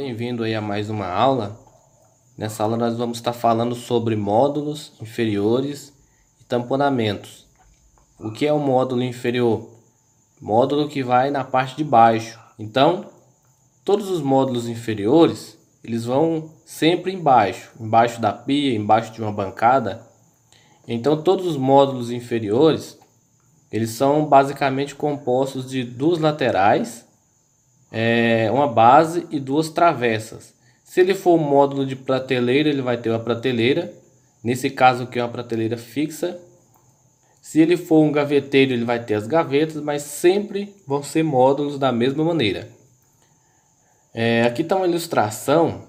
bem-vindo aí a mais uma aula. Nessa aula nós vamos estar falando sobre módulos inferiores e tamponamentos. O que é o módulo inferior? Módulo que vai na parte de baixo. Então, todos os módulos inferiores, eles vão sempre embaixo da pia, embaixo de uma bancada. Então, todos os módulos inferiores, eles são basicamente compostos de duas laterais, uma base e duas travessas. Se ele for um módulo de prateleira, ele vai ter uma prateleira, nesse caso aqui é uma prateleira fixa. Se ele for um gaveteiro, ele vai ter as gavetas, mas sempre vão ser módulos da mesma maneira. Aqui está uma ilustração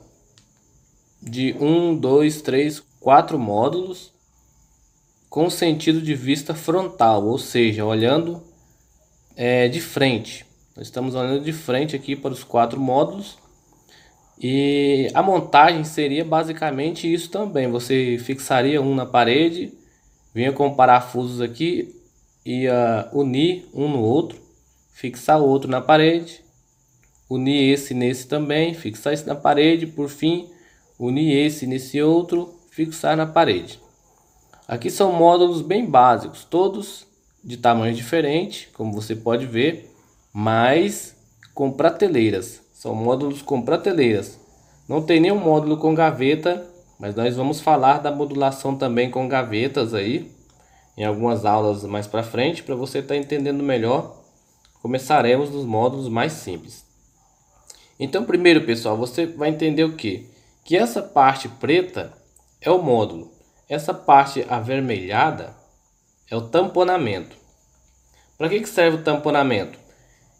de 1, 2, 3, 4 módulos com sentido de vista frontal, ou seja, olhando de frente. Nós estamos olhando de frente aqui para os 4 módulos. E a montagem seria basicamente isso também. Você fixaria um na parede, vinha com parafusos aqui, ia unir um no outro, fixar o outro na parede, unir esse nesse também, fixar esse na parede, por fim, unir esse nesse outro, fixar na parede. Aqui são módulos bem básicos, todos de tamanho diferente, como você pode ver, mas com prateleiras. São módulos com prateleiras. Não tem nenhum módulo com gaveta, mas nós vamos falar da modulação também com gavetas aí, em algumas aulas mais para frente, para você estar entendendo melhor. Começaremos nos módulos mais simples. Então, primeiro, pessoal, você vai entender o quê? Que essa parte preta é o módulo. Essa parte avermelhada é o tamponamento. Para que serve o tamponamento?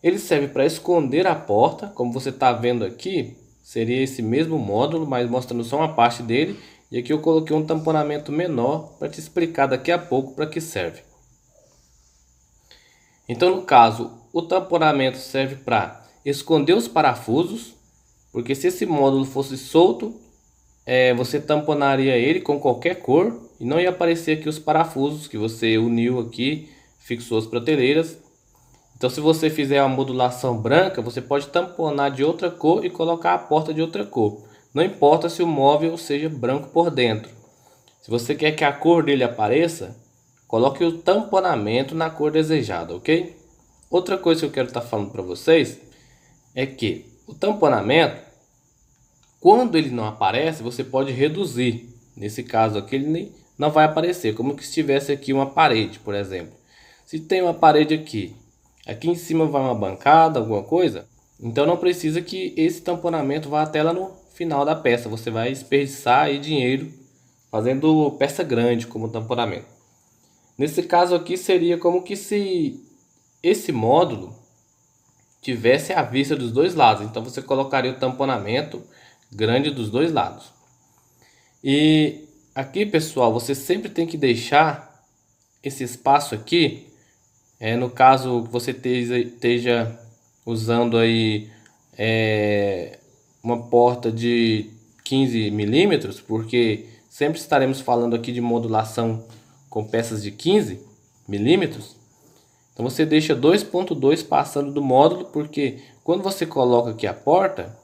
Ele serve para esconder a porta, como você está vendo aqui, seria esse mesmo módulo, mas mostrando só uma parte dele. E aqui eu coloquei um tamponamento menor para te explicar daqui a pouco para que serve. Então, no caso, o tamponamento serve para esconder os parafusos, porque se esse módulo fosse solto, você tamponaria ele com qualquer cor e não ia aparecer aqui os parafusos que você uniu aqui, fixou as prateleiras. Então, se você fizer uma modulação branca, você pode tamponar de outra cor e colocar a porta de outra cor. Não importa se o móvel seja branco por dentro. Se você quer que a cor dele apareça, coloque o tamponamento na cor desejada, ok? Outra coisa que eu quero estar falando para vocês é que o tamponamento, quando ele não aparece, você pode reduzir. Nesse caso aqui, ele não vai aparecer, como que se tivesse aqui uma parede, por exemplo. Se tem uma parede aqui em cima vai uma bancada, alguma coisa, então não precisa que esse tamponamento vá até lá no final da peça. Você vai desperdiçar aí dinheiro fazendo peça grande como tamponamento. Nesse caso aqui seria como que se esse módulo tivesse a vista dos dois lados. Então você colocaria o tamponamento grande dos dois lados. E aqui, pessoal, você sempre tem que deixar esse espaço aqui. No caso que você esteja usando aí uma porta de 15 milímetros, porque sempre estaremos falando aqui de modulação com peças de 15 milímetros. Então você deixa 2.2 passando do módulo, porque quando você coloca aqui a porta,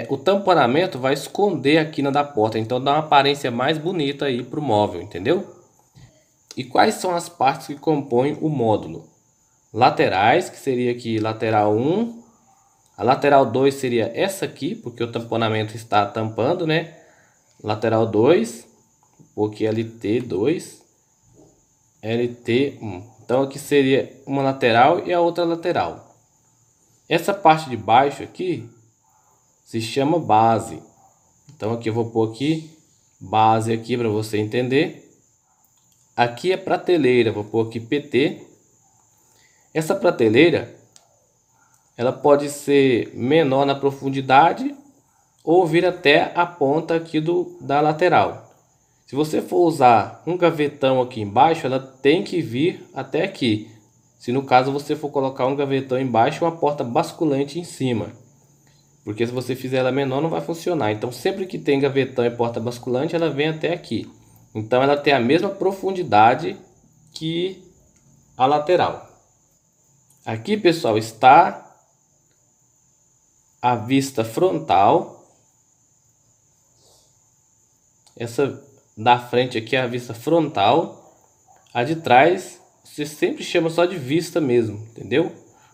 o tamponamento vai esconder a quina da porta, então dá uma aparência mais bonita aí para o móvel, entendeu? E quais são as partes que compõem o módulo? Laterais, que seria aqui lateral 1. A lateral 2 seria essa aqui, porque o tamponamento está tampando, né? Lateral 2, porque LT2, LT1. Então aqui seria uma lateral e a outra lateral. Essa parte de baixo aqui se chama base. Então aqui eu vou pôr aqui base aqui para você entender. Aqui é prateleira, vou pôr aqui PT. Essa prateleira, ela pode ser menor na profundidade ou vir até a ponta aqui da lateral. Se você for usar um gavetão aqui embaixo, ela tem que vir até aqui. Se no caso você for colocar um gavetão embaixo e uma porta basculante em cima. Porque se você fizer ela menor não vai funcionar. Então sempre que tem gavetão e porta basculante, ela vem até aqui. Então ela tem a mesma profundidade que a lateral. Aqui, pessoal, está a vista frontal. Essa da frente aqui é a vista frontal. A de trás, você sempre chama só de vista mesmo, entendeu?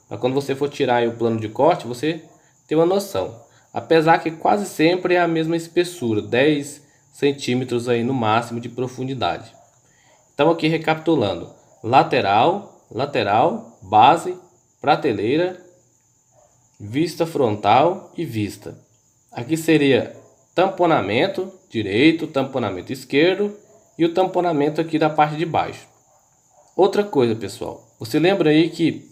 Para quando você for tirar aí o plano de corte, você ter uma noção. Apesar que quase sempre é a mesma espessura, 10 centímetros aí no máximo de profundidade. Então aqui recapitulando: lateral, lateral, base, prateleira, vista frontal e vista. Aqui seria tamponamento direito, tamponamento esquerdo e o tamponamento aqui da parte de baixo. Outra coisa, pessoal, você lembra aí que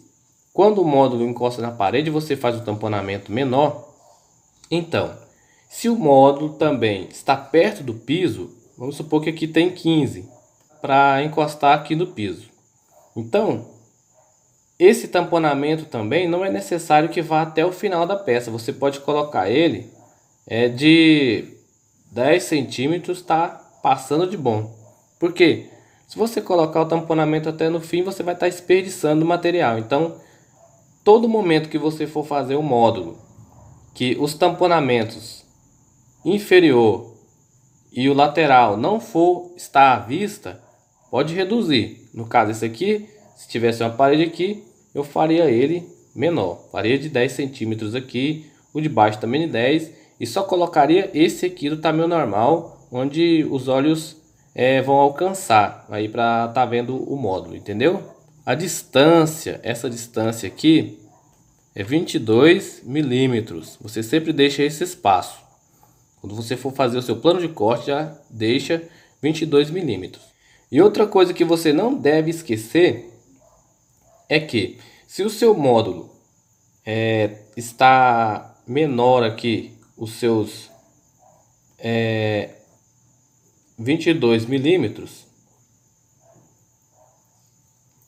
quando o módulo encosta na parede, você faz o tamponamento menor? Então, se o módulo também está perto do piso, vamos supor que aqui tem 15 para encostar aqui no piso. Então, esse tamponamento também não é necessário que vá até o final da peça. Você pode colocar ele de 10 centímetros, tá passando de bom. Por quê? Se você colocar o tamponamento até no fim, você vai estar desperdiçando material. Então, todo momento que você for fazer o módulo, que os tamponamentos inferior e o lateral não for estar à vista, pode reduzir. No caso, esse aqui, se tivesse uma parede aqui, eu faria ele menor. Faria de 10 centímetros aqui, o de baixo também de 10. E só colocaria esse aqui do tamanho normal, onde os olhos vão alcançar aí para estar vendo o módulo, entendeu? A distância, essa distância aqui é 22 milímetros. Você sempre deixa esse espaço. Quando você for fazer o seu plano de corte, já deixa 22 milímetros. E outra coisa que você não deve esquecer é que se o seu módulo está menor aqui, os seus 22 milímetros,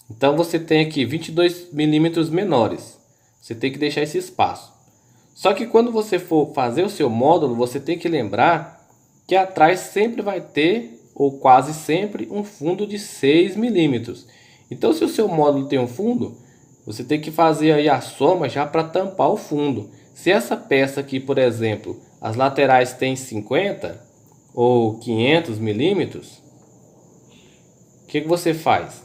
então você tem aqui 22 milímetros menores. Você tem que deixar esse espaço. Só que quando você for fazer o seu módulo, você tem que lembrar que atrás sempre vai ter, ou quase sempre, um fundo de 6 milímetros. Então, se o seu módulo tem um fundo, você tem que fazer aí a soma já para tampar o fundo. Se essa peça aqui, por exemplo, as laterais têm 50 ou 500 milímetros, o que você faz?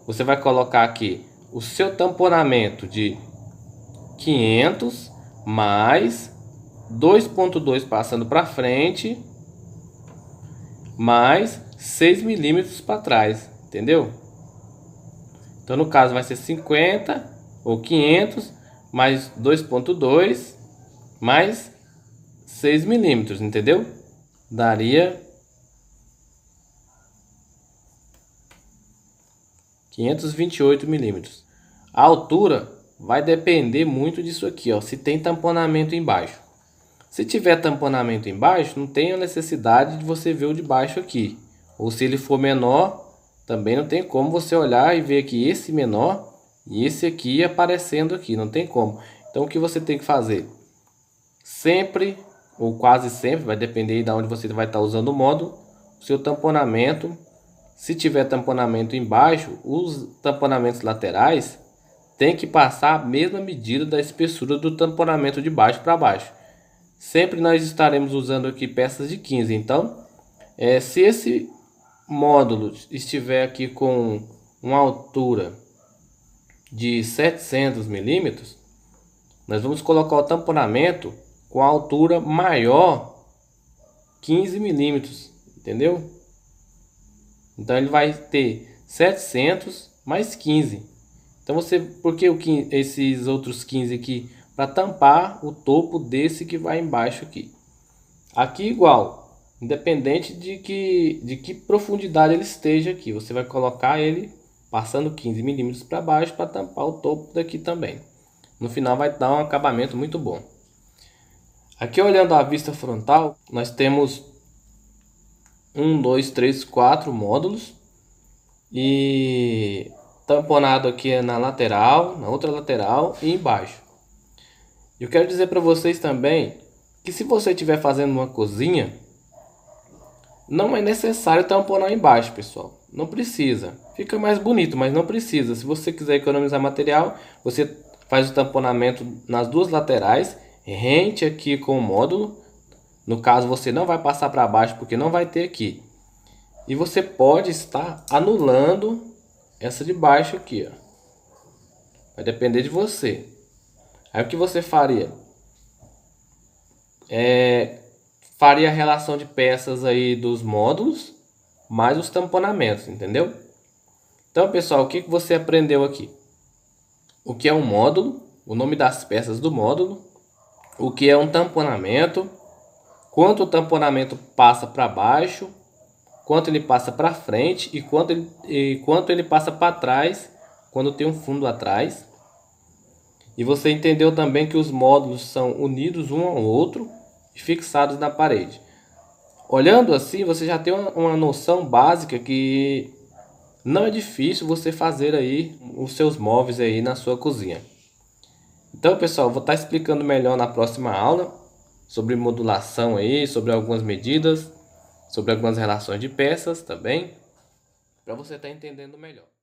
Você vai colocar aqui o seu tamponamento de 500 mais 2,2 passando para frente, mais 6 milímetros para trás, entendeu? Então no caso vai ser 50 ou 500 mais 2,2 mais 6 milímetros, entendeu? Daria 528 milímetros. A altura vai depender muito disso aqui, ó, se tem tamponamento embaixo. Se tiver tamponamento embaixo, não tem a necessidade de você ver o de baixo aqui. Ou se ele for menor, também não tem como você olhar e ver aqui esse menor e esse aqui aparecendo aqui, não tem como. Então o que você tem que fazer? Sempre, ou quase sempre, vai depender de onde você vai estar usando o módulo, o seu tamponamento. Se tiver tamponamento embaixo, os tamponamentos laterais tem que passar a mesma medida da espessura do tamponamento de baixo para baixo. Sempre nós estaremos usando aqui peças de 15. Então, se esse módulo estiver aqui com uma altura de 700 milímetros, nós vamos colocar o tamponamento com a altura maior 15 milímetros, entendeu? Então ele vai ter 700 mais 15. Então por que esses outros 15 aqui? Para tampar o topo desse que vai embaixo aqui. Aqui igual, independente de que profundidade ele esteja aqui. Você vai colocar ele passando 15 milímetros para baixo para tampar o topo daqui também. No final vai dar um acabamento muito bom. Aqui olhando a vista frontal, nós temos 1, 2, 3, 4 módulos. E tamponado aqui na lateral, na outra lateral e embaixo. Eu quero dizer para vocês também que se você estiver fazendo uma cozinha, não é necessário tamponar embaixo, pessoal. Não precisa. Fica mais bonito, mas não precisa. Se você quiser economizar material, você faz o tamponamento nas duas laterais, rente aqui com o módulo. No caso, você não vai passar para baixo porque não vai ter aqui. E você pode estar anulando essa de baixo aqui, ó. Vai depender de você. Aí o que você faria? Faria a relação de peças aí dos módulos mais os tamponamentos, entendeu? Então, pessoal, o que você aprendeu aqui? O que é um módulo, o nome das peças do módulo, o que é um tamponamento, quanto o tamponamento passa para baixo, quanto ele passa para frente e quanto ele passa para trás quando tem um fundo atrás. E você entendeu também que os módulos são unidos um ao outro e fixados na parede. Olhando assim, você já tem uma noção básica que não é difícil você fazer aí os seus móveis aí na sua cozinha. Então, pessoal, vou estar explicando melhor na próxima aula sobre modulação aí, sobre algumas medidas, sobre algumas relações de peças também, para você estar entendendo melhor.